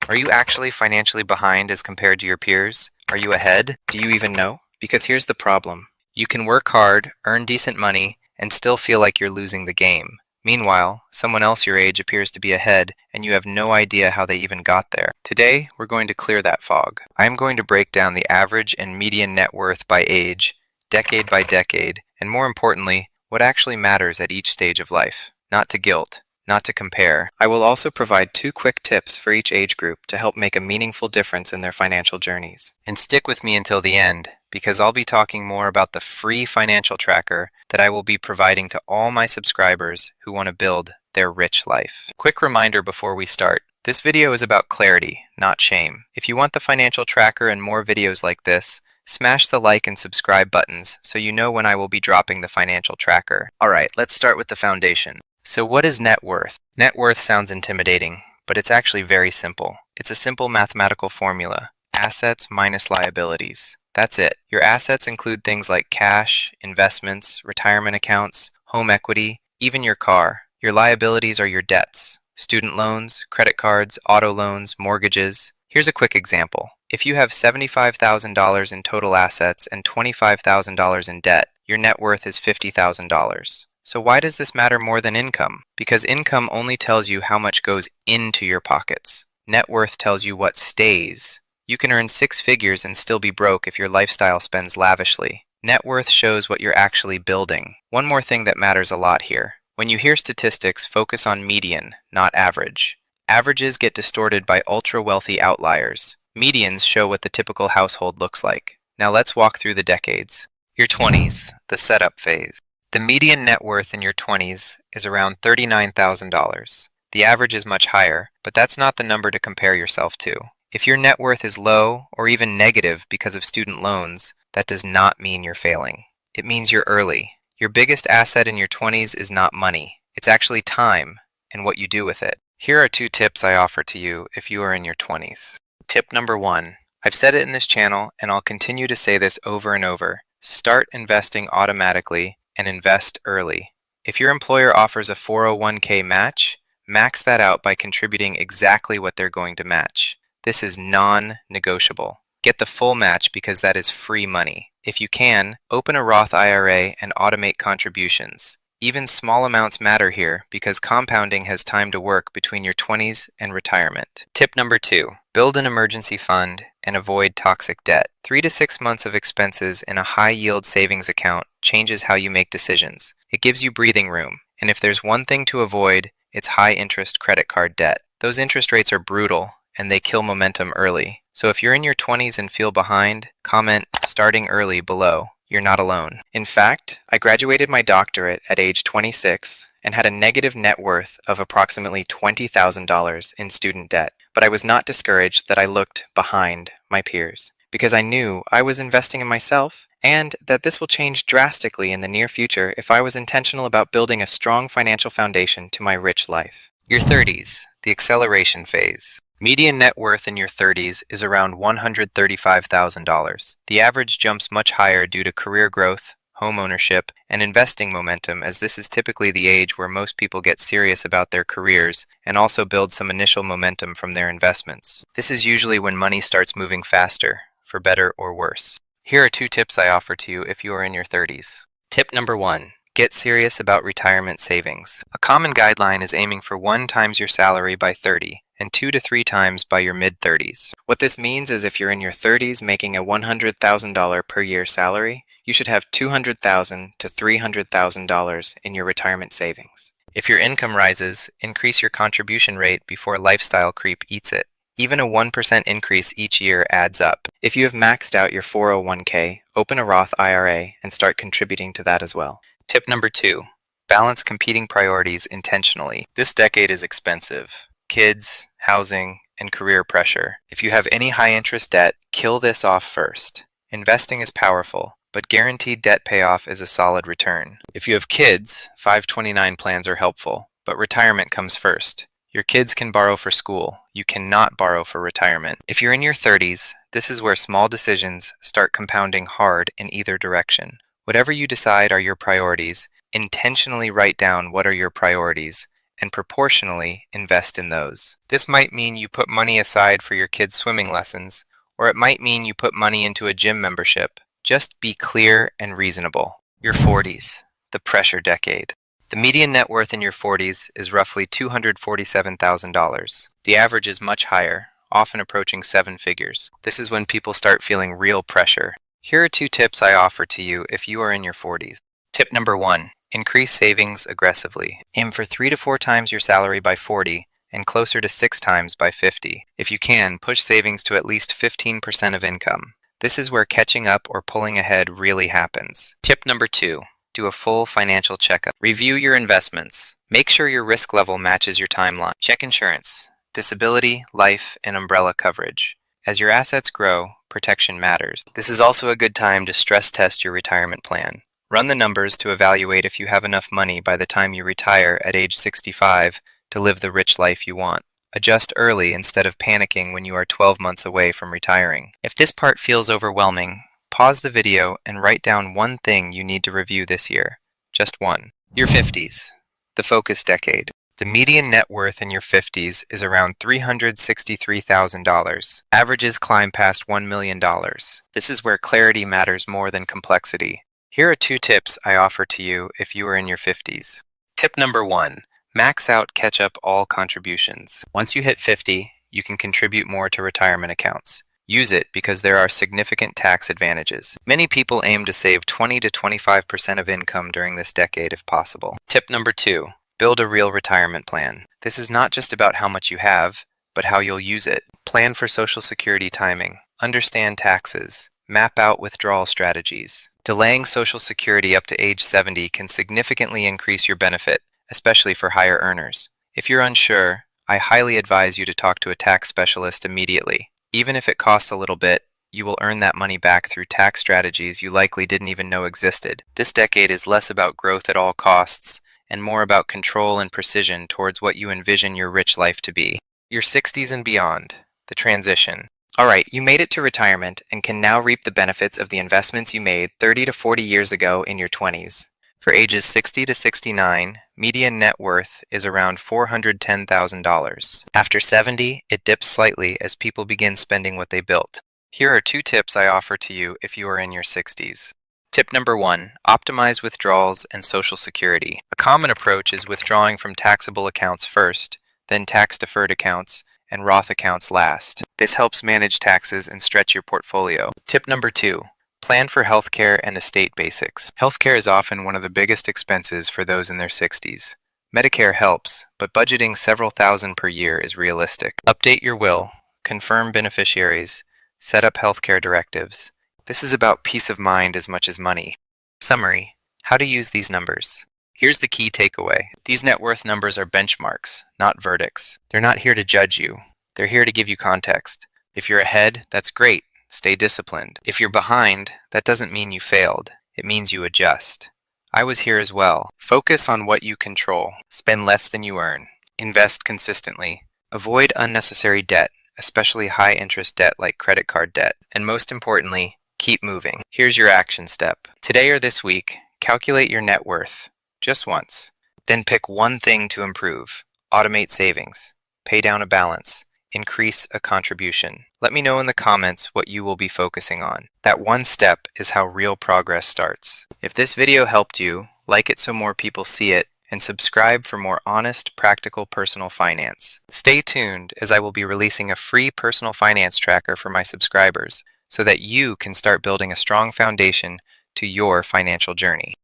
Are you actually financially behind as compared to your peers? Are you ahead? Do you even know? Because here's the problem. You can work hard, earn decent money, and still feel like you're losing the game. Meanwhile, someone else your age appears to be ahead, and you have no idea how they even got there. Today, we're going to clear that fog. I am going to break down the average and median net worth by age, decade by decade, and more importantly, what actually matters at each stage of life. Not to guilt, not to compare. I will also provide 2 quick tips for each age group to help make a meaningful difference in their financial journeys. And stick with me until the end, because I'll be talking more about the free financial tracker that I will be providing to all my subscribers who want to build their rich life. Quick reminder before we start. This video is about clarity, not shame. If you want the financial tracker and more videos like this, smash the like and subscribe buttons so you know when I will be dropping the financial tracker. Alright, let's start with the foundation. So what is net worth? Net worth sounds intimidating, but it's actually very simple. It's a simple mathematical formula. Assets minus liabilities. That's it. Your assets include things like cash, investments, retirement accounts, home equity, even your car. Your liabilities are your debts. Student loans, credit cards, auto loans, mortgages. Here's a quick example. If you have $75,000 in total assets and $25,000 in debt, your net worth is $50,000. So why does this matter more than income? Because income only tells you how much goes into your pockets. Net worth tells you what stays. You can earn 6 figures and still be broke if your lifestyle spends lavishly. Net worth shows what you're actually building. One more thing that matters a lot here. When you hear statistics, focus on median, not average. Averages get distorted by ultra-wealthy outliers. Medians show what the typical household looks like. Now let's walk through the decades. Your 20s, the setup phase. The median net worth in your 20s is around $39,000. The average is much higher, but that's not the number to compare yourself to. If your net worth is low or even negative because of student loans, that does not mean you're failing. It means you're early. Your biggest asset in your 20s is not money. It's actually time and what you do with it. Here are 2 tips I offer to you if you are in your 20s. Tip number 1. I've said it in this channel and I'll continue to say this over and over. Start investing automatically and invest early. If your employer offers a 401k match, max that out by contributing exactly what they're going to match. This is non-negotiable. Get the full match because that is free money. If you can, open a Roth IRA and automate contributions. Even small amounts matter here because compounding has time to work between your 20s and retirement. Tip number 2. Build an emergency fund and avoid toxic debt. 3 to 6 months of expenses in a high-yield savings account changes how you make decisions. It gives you breathing room, and if there's one thing to avoid, it's high-interest credit card debt. Those interest rates are brutal, and they kill momentum early. So if you're in your 20s and feel behind, comment "starting early" below. You're not alone. In fact, I graduated my doctorate at age 26 and had a negative net worth of approximately $20,000 in student debt. But I was not discouraged that I looked behind my peers because I knew I was investing in myself and that this will change drastically in the near future if I was intentional about building a strong financial foundation to my rich life. Your 30s, the acceleration phase. Median net worth in your 30s is around $135,000. The average jumps much higher due to career growth, home ownership, and investing momentum, as this is typically the age where most people get serious about their careers and also build some initial momentum from their investments. This is usually when money starts moving faster, for better or worse. Here are 2 tips I offer to you if you are in your 30s. Tip number 1. Get serious about retirement savings. A common guideline is aiming for 1 times your salary by 30 and 2 to 3 times by your mid-30s. What this means is if you're in your 30s making a $100,000 per year salary, you should have $200,000 to $300,000 in your retirement savings. If your income rises, increase your contribution rate before lifestyle creep eats it. Even a 1% increase each year adds up. If you have maxed out your 401k, open a Roth IRA and start contributing to that as well. Tip number 2. Balance competing priorities intentionally. This decade is expensive. Kids, housing, and career pressure. If you have any high-interest debt, kill this off first. Investing is powerful, but guaranteed debt payoff is a solid return. If you have kids, 529 plans are helpful, but retirement comes first. Your kids can borrow for school. You cannot borrow for retirement. If you're in your 30s, this is where small decisions start compounding hard in either direction. Whatever you decide are your priorities, intentionally write down what are your priorities and proportionally invest in those. This might mean you put money aside for your kids' swimming lessons, or it might mean you put money into a gym membership. Just be clear and reasonable. Your 40s, the pressure decade. The median net worth in your 40s is roughly $247,000. The average is much higher, often approaching 7 figures. This is when people start feeling real pressure. Here are 2 tips I offer to you if you are in your 40s. Tip number 1. Increase savings aggressively. Aim for 3 to 4 times your salary by 40 and closer to 6 times by 50. If you can, push savings to at least 15% of income. This is where catching up or pulling ahead really happens. Tip number 2. Do a full financial checkup. Review your investments. Make sure your risk level matches your timeline. Check insurance, disability, life, and umbrella coverage. As your assets grow, protection matters. This is also a good time to stress test your retirement plan. Run the numbers to evaluate if you have enough money by the time you retire at age 65 to live the rich life you want. Adjust early instead of panicking when you are 12 months away from retiring. If this part feels overwhelming, pause the video and write down one thing you need to review this year. Just one. Your 50s, the focus decade. The median net worth in your 50s is around $363,000. Averages climb past $1 million. This is where clarity matters more than complexity. Here are 2 tips I offer to you if you are in your 50s. Tip number 1. Max out catch-up all contributions. Once you hit 50, you can contribute more to retirement accounts. Use it because there are significant tax advantages. Many people aim to save 20 to 25% of income during this decade if possible. Tip number 2. Build a real retirement plan. This is not just about how much you have, but how you'll use it. Plan for Social Security timing. Understand taxes. Map out withdrawal strategies. Delaying Social Security up to age 70 can significantly increase your benefit, especially for higher earners. If you're unsure, I highly advise you to talk to a tax specialist immediately. Even if it costs a little bit, you will earn that money back through tax strategies you likely didn't even know existed. This decade is less about growth at all costs and more about control and precision towards what you envision your rich life to be. Your 60s and beyond, the transition. Alright, you made it to retirement and can now reap the benefits of the investments you made 30 to 40 years ago in your 20s. For ages 60 to 69, median net worth is around $410,000. After 70, it dips slightly as people begin spending what they built. Here are 2 tips I offer to you if you are in your 60s. Tip number 1. Optimize withdrawals and Social Security. A common approach is withdrawing from taxable accounts first, then tax-deferred accounts, and Roth accounts last. This helps manage taxes and stretch your portfolio. Tip number 2. Plan for healthcare and estate basics. Healthcare is often one of the biggest expenses for those in their 60s. Medicare helps, but budgeting several thousand per year is realistic. Update your will, confirm beneficiaries, set up healthcare directives. This is about peace of mind as much as money. Summary: how to use these numbers. Here's the key takeaway. These net worth numbers are benchmarks, not verdicts. They're not here to judge you. They're here to give you context. If you're ahead, that's great. Stay disciplined. If you're behind, that doesn't mean you failed. It means you adjust. I was here as well. Focus on what you control. Spend less than you earn. Invest consistently. Avoid unnecessary debt, especially high-interest debt like credit card debt. And most importantly, keep moving. Here's your action step. Today or this week, calculate your net worth. Just once. Then pick one thing to improve. Automate savings. Pay down a balance. Increase a contribution. Let me know in the comments what you will be focusing on. That one step is how real progress starts. If this video helped you, like it so more people see it, and subscribe for more honest, practical personal finance. Stay tuned as I will be releasing a free personal finance tracker for my subscribers so that you can start building a strong foundation to your financial journey.